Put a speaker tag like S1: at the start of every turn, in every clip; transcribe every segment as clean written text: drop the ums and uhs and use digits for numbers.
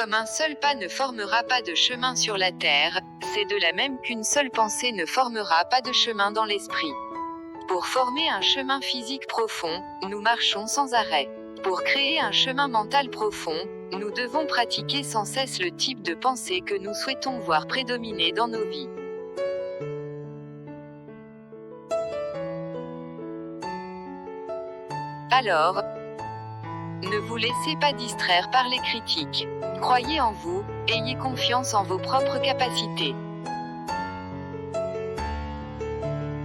S1: Comme un seul pas ne formera pas de chemin sur la terre, c'est de la même qu'une seule pensée ne formera pas de chemin dans l'esprit. Pour former un chemin physique profond, nous marchons sans arrêt. Pour créer un chemin mental profond, nous devons pratiquer sans cesse le type de pensée que nous souhaitons voir prédominer dans nos vies. Alors, ne vous laissez pas distraire par les critiques. Croyez en vous, ayez confiance en vos propres capacités.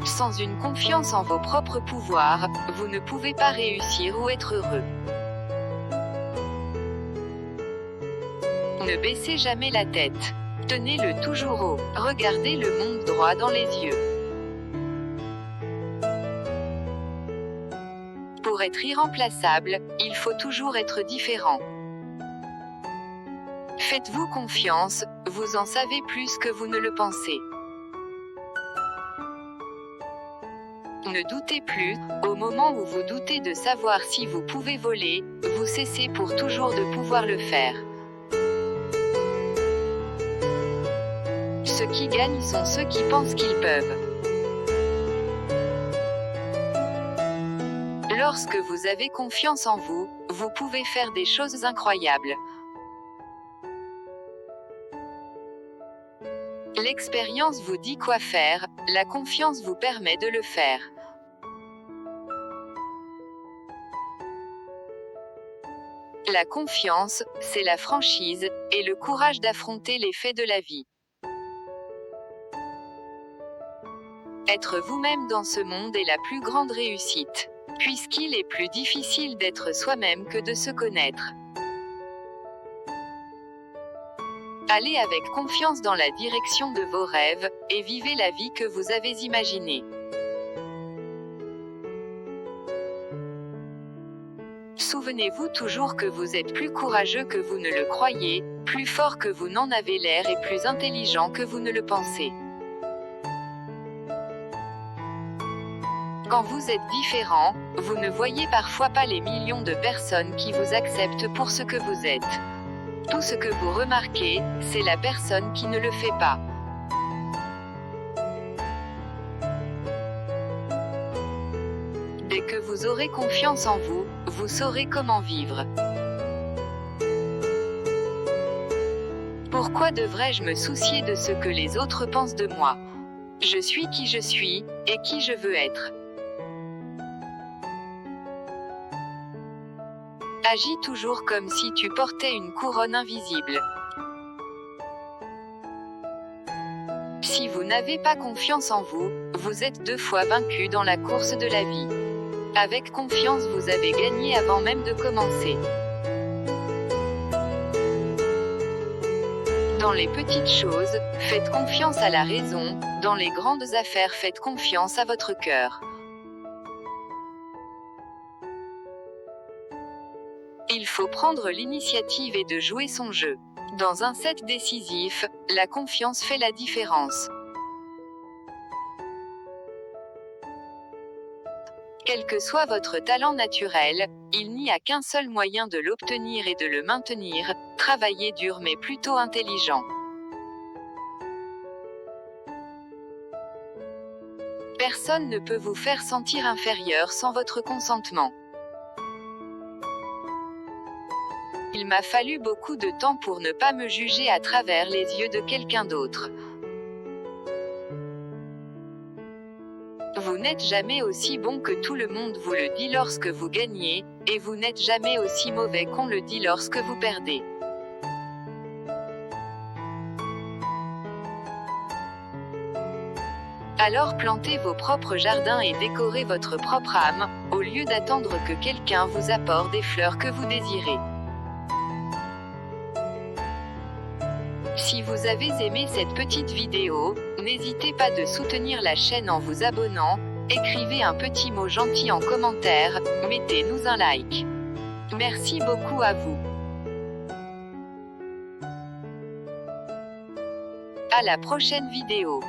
S1: Sans une confiance en vos propres pouvoirs, vous ne pouvez pas réussir ou être heureux. Ne baissez jamais la tête. Tenez-le toujours haut. Regardez le monde droit dans les yeux. Pour être irremplaçable, il faut toujours être différent. Faites-vous confiance, vous en savez plus que vous ne le pensez. Ne doutez plus, au moment où vous doutez de savoir si vous pouvez voler, vous cessez pour toujours de pouvoir le faire. Ceux qui gagnent sont ceux qui pensent qu'ils peuvent. Lorsque vous avez confiance en vous, vous pouvez faire des choses incroyables. L'expérience vous dit quoi faire, la confiance vous permet de le faire. La confiance, c'est la franchise, et le courage d'affronter les faits de la vie. Être vous-même dans ce monde est la plus grande réussite, puisqu'il est plus difficile d'être soi-même que de se connaître. Allez avec confiance dans la direction de vos rêves, et vivez la vie que vous avez imaginée. Souvenez-vous toujours que vous êtes plus courageux que vous ne le croyez, plus fort que vous n'en avez l'air et plus intelligent que vous ne le pensez. Quand vous êtes différent, vous ne voyez parfois pas les millions de personnes qui vous acceptent pour ce que vous êtes. Tout ce que vous remarquez, c'est la personne qui ne le fait pas. Dès que vous aurez confiance en vous, vous saurez comment vivre. Pourquoi devrais-je me soucier de ce que les autres pensent de moi? Je suis qui je suis, et qui je veux être. Agis toujours comme si tu portais une couronne invisible. Si vous n'avez pas confiance en vous, vous êtes 2 fois vaincu dans la course de la vie. Avec confiance, vous avez gagné avant même de commencer. Dans les petites choses, faites confiance à la raison, dans les grandes affaires, faites confiance à votre cœur. Il faut prendre l'initiative et de jouer son jeu. Dans un set décisif, la confiance fait la différence. Quel que soit votre talent naturel, il n'y a qu'un seul moyen de l'obtenir et de le maintenir, travailler dur mais plutôt intelligent. Personne ne peut vous faire sentir inférieur sans votre consentement. Il m'a fallu beaucoup de temps pour ne pas me juger à travers les yeux de quelqu'un d'autre. Vous n'êtes jamais aussi bon que tout le monde vous le dit lorsque vous gagnez, et vous n'êtes jamais aussi mauvais qu'on le dit lorsque vous perdez. Alors plantez vos propres jardins et décorez votre propre âme, au lieu d'attendre que quelqu'un vous apporte des fleurs que vous désirez. Si vous avez aimé cette petite vidéo, n'hésitez pas de soutenir la chaîne en vous abonnant, écrivez un petit mot gentil en commentaire, mettez-nous un like. Merci beaucoup à vous. À la prochaine vidéo.